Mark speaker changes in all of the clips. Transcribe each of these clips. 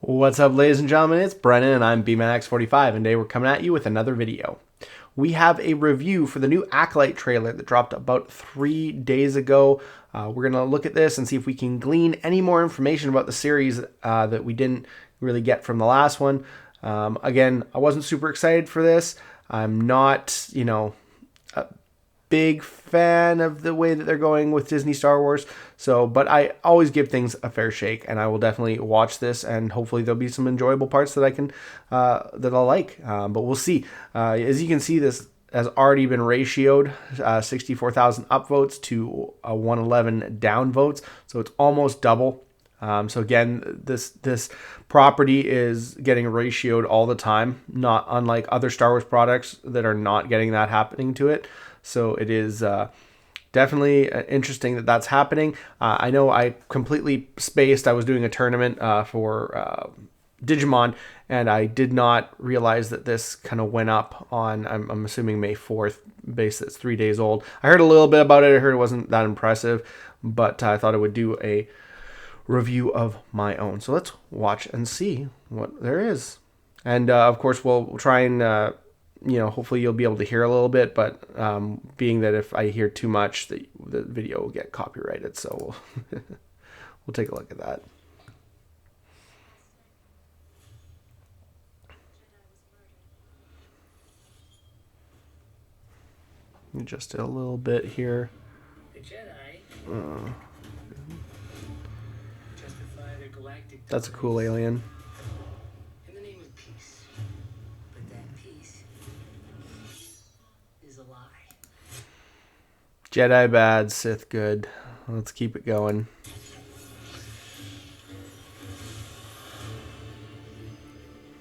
Speaker 1: What's up, ladies and gentlemen? It's Brennan, and I'm BMAX45, and today we're coming at you with another video. We have a review for the new Acolyte trailer that dropped about 3 days ago. We're going to look at this and see if we can glean any more information about the series that we didn't really get from the last one. Again, I wasn't super excited for this. I'm not, a big fan of the way that they're going with Disney Star Wars. But I always give things a fair shake, and I will definitely watch this, and hopefully there'll be some enjoyable parts that I can that I'll like. But we'll see. As you can see, this has already been ratioed 64,000 upvotes to 111 downvotes, so it's almost double. So again, this property is getting ratioed all the time, not unlike other Star Wars products that are not getting that happening to it. So it is definitely interesting that that's happening. I know I completely spaced. I was doing a tournament for Digimon, and I did not realize that this kind of went up on, I'm assuming, May 4th, base that's 3 days old. I heard a little bit about it. I heard it wasn't that impressive, but I thought I would do a review of my own. So let's watch and see what there is. And of course, we'll try and hopefully you'll be able to hear a little bit, but being that if I hear too much, the video will get copyrighted. So we'll take a look at that. Just a little bit here.
Speaker 2: The Jedi justify their galactic.
Speaker 1: That's a cool alien.
Speaker 2: In the name of peace, but that peace is a lie.
Speaker 1: Jedi bad, Sith good. Let's keep it going.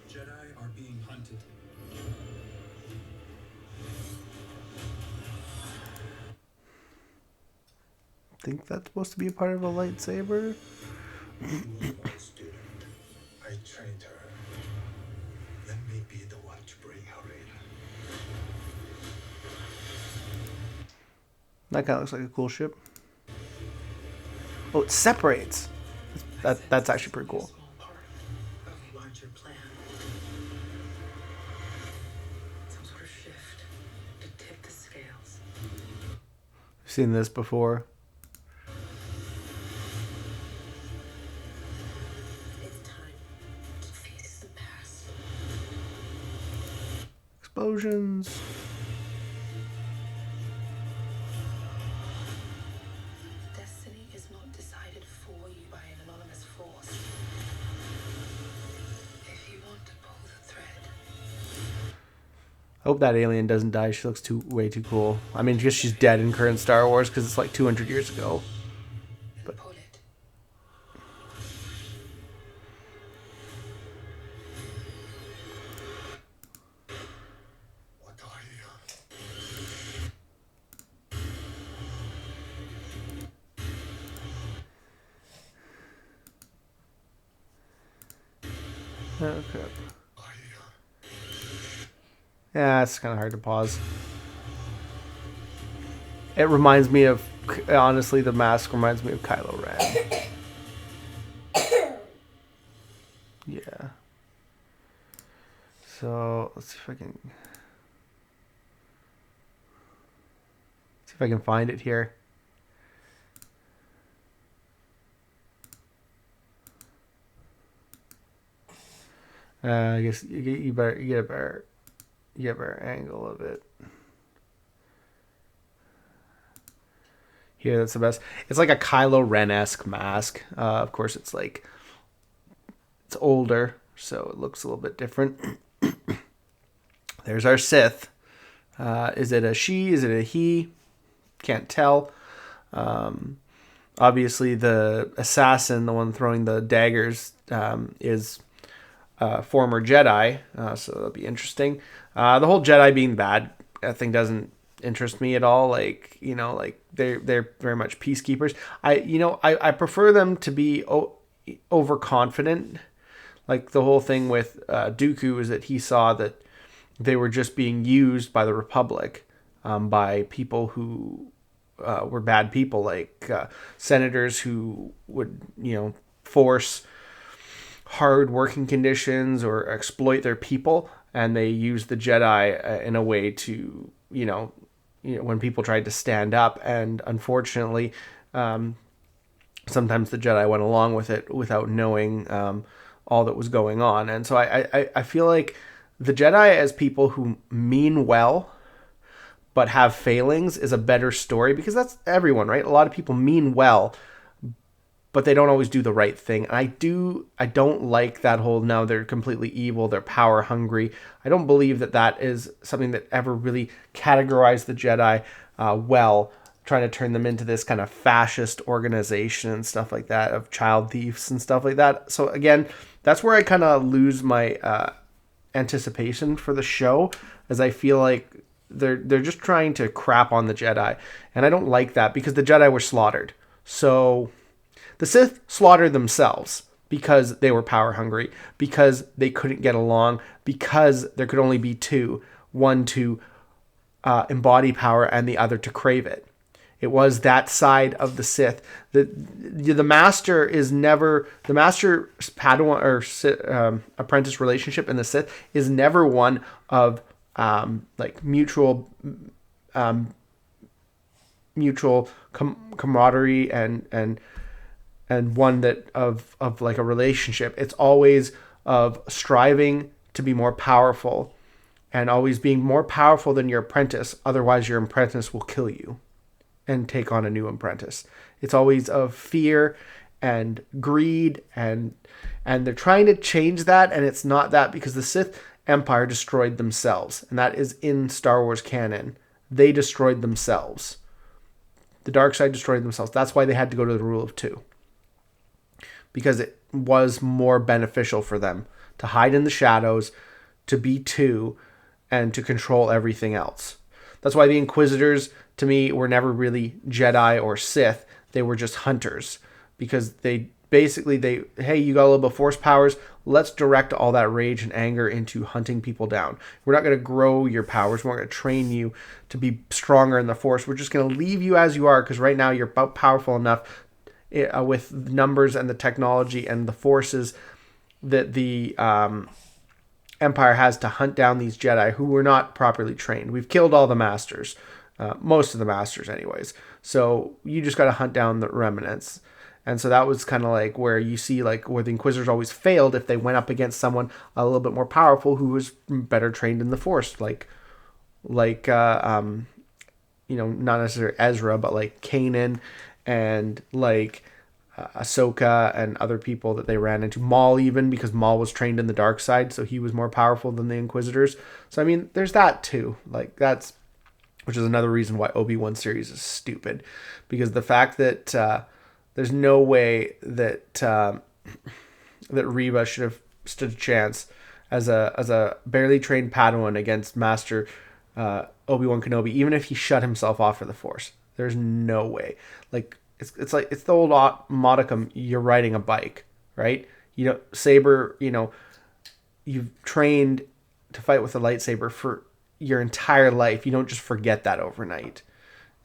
Speaker 3: Jedi are being hunted.
Speaker 1: I think that's supposed to be a part of a lightsaber.
Speaker 3: My student. I trained her. Let me be the one to bring her in.
Speaker 1: That kind of looks like a cool ship. Oh, it separates. That's actually pretty cool.
Speaker 2: Small part of a larger plan. Some sort of shift to tip the scales.
Speaker 1: I've seen this before.
Speaker 2: It's time to face the past.
Speaker 1: Explosions.
Speaker 2: Destiny is not decided for you by an anonymous force. If you want to pull the thread,
Speaker 1: I hope that alien doesn't die. She looks way too cool. I mean, because she's dead in current Star Wars because it's like 200 years ago.
Speaker 2: and pull it.
Speaker 3: What are you?
Speaker 1: Oh, crap.
Speaker 3: Are you?
Speaker 1: Yeah, it's kind of hard to pause. It reminds me of, honestly, the mask reminds me of Kylo Ren. Yeah. So let's see if I can find it here. I guess you get a better angle of it. Here, that's the best. It's like a Kylo Ren-esque mask. Of course, it's older, so it looks a little bit different. There's our Sith. Is it a she? Is it a he? Can't tell. Obviously, the assassin, the one throwing the daggers, is former Jedi, so that'll be interesting. The whole Jedi being bad, I think, doesn't interest me at all. Like, they're very much peacekeepers. I prefer them to be overconfident. Like the whole thing with Dooku is that he saw that they were just being used by the Republic, by people who were bad people, like senators who would, force hard working conditions or exploit their people, and they use the Jedi in a way to, when people tried to stand up, and unfortunately, sometimes the Jedi went along with it without knowing all that was going on. And so I feel like the Jedi as people who mean well but have failings is a better story, because that's everyone, right? A lot of people mean well, but they don't always do the right thing. And I don't like that whole, now they're completely evil, they're power hungry. I don't believe that is something that ever really categorized the Jedi well, trying to turn them into this kind of fascist organization and stuff like that, of child thieves and stuff like that. So again, that's where I kind of lose my anticipation for the show, as I feel like they're just trying to crap on the Jedi. And I don't like that, because the Jedi were slaughtered. So the Sith slaughtered themselves because they were power hungry, because they couldn't get along, because there could only be two, one to embody power and the other to crave it. It was that side of the Sith. The master is never, the master Padawan or apprentice relationship in the Sith is never one of like mutual camaraderie and one that of like a relationship. It's always of striving to be more powerful, and always being more powerful than your apprentice. Otherwise, your apprentice will kill you and take on a new apprentice. It's always of fear and greed, and they're trying to change that, and it's not that, because the Sith Empire destroyed themselves, and that is in Star Wars canon. They destroyed themselves. The dark side destroyed themselves. That's why they had to go to the rule of two, because it was more beneficial for them to hide in the shadows, to be two, and to control everything else. That's why the Inquisitors, to me, were never really Jedi or Sith. They were just hunters, because they basically, hey, you got a little bit of force powers, let's direct all that rage and anger into hunting people down. We're not going to grow your powers. We're not going to train you to be stronger in the force. We're just going to leave you as you are, because right now you're about powerful enough with numbers and the technology and the forces that the Empire has to hunt down these Jedi who were not properly trained. We've killed all the masters, most of the masters anyways. So you just got to hunt down the remnants. And so that was kind of like where you see like where the Inquisitors always failed if they went up against someone a little bit more powerful who was better trained in the Force, like not necessarily Ezra, but like Kanan and like Ahsoka and other people that they ran into. Maul, even, because Maul was trained in the dark side, so he was more powerful than the Inquisitors. So I mean, there's that too. Like which is another reason why Obi-Wan series is stupid, because the fact that there's no way that that Reva should have stood a chance as a barely trained Padawan against Master Obi-Wan Kenobi, even if he shut himself off for the Force. There's no way. Like it's like it's the old modicum. You're riding a bike, right? Saber. You've trained to fight with a lightsaber for your entire life. You don't just forget that overnight.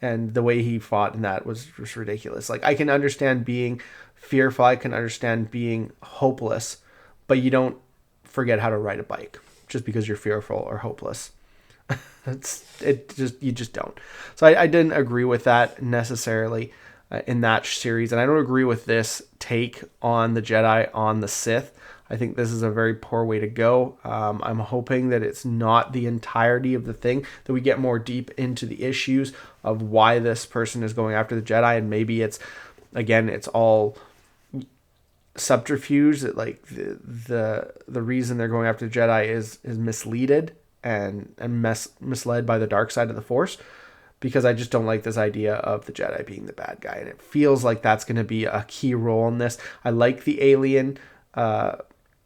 Speaker 1: And the way he fought in that was just ridiculous. Like, I can understand being fearful, I can understand being hopeless, but you don't forget how to ride a bike just because you're fearful or hopeless. You just don't. So I didn't agree with that necessarily in that series, and I don't agree with this take on the Jedi on the Sith. I think this is a very poor way to go. I'm hoping that it's not the entirety of the thing, that we get more deep into the issues of why this person is going after the Jedi, and maybe it's all subterfuge, that like the reason they're going after the Jedi is misleaded and misled by the dark side of the Force, because I just don't like this idea of the Jedi being the bad guy, and it feels like that's going to be a key role in this. I like the alien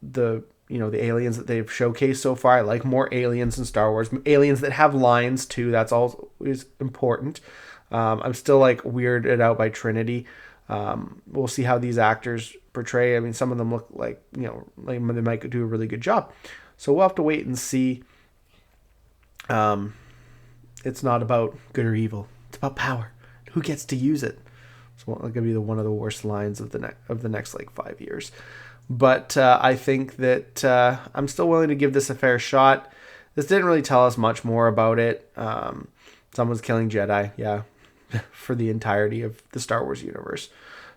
Speaker 1: the aliens that they've showcased so far. I like more aliens in Star Wars. Aliens that have lines too. That's always important. I'm still like weirded out by Trinity. We'll see how these actors portray. I mean, some of them look like they might do a really good job. So we'll have to wait and see. It's not about good or evil. It's about power. Who gets to use it? It's going to be one of the worst lines of the next like 5 years. But I think that I'm still willing to give this a fair shot. This didn't really tell us much more about it. Someone's killing Jedi, yeah, for the entirety of the Star Wars universe.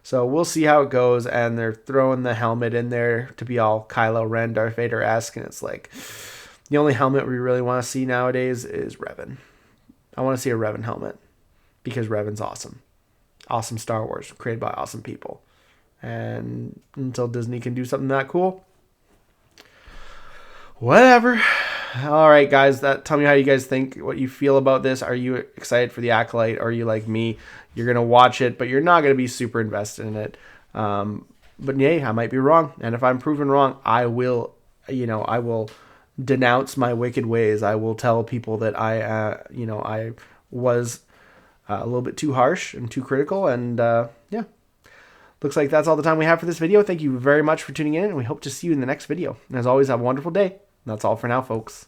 Speaker 1: So we'll see how it goes, and they're throwing the helmet in there to be all Kylo Ren, Darth Vader-esque, and it's like, the only helmet we really want to see nowadays is Revan. I want to see a Revan helmet, because Revan's awesome. Awesome Star Wars, created by awesome people. And until Disney can do something that cool, whatever. All right, guys, tell me how you guys think, what you feel about this. Are you excited for the Acolyte? Or are you like me? You're going to watch it, but you're not going to be super invested in it. But yay, I might be wrong. And if I'm proven wrong, I will denounce my wicked ways. I will tell people that I was a little bit too harsh and too critical. And yeah, looks like that's all the time we have for this video. Thank you very much for tuning in, and we hope to see you in the next video. And as always, have a wonderful day. That's all for now, folks.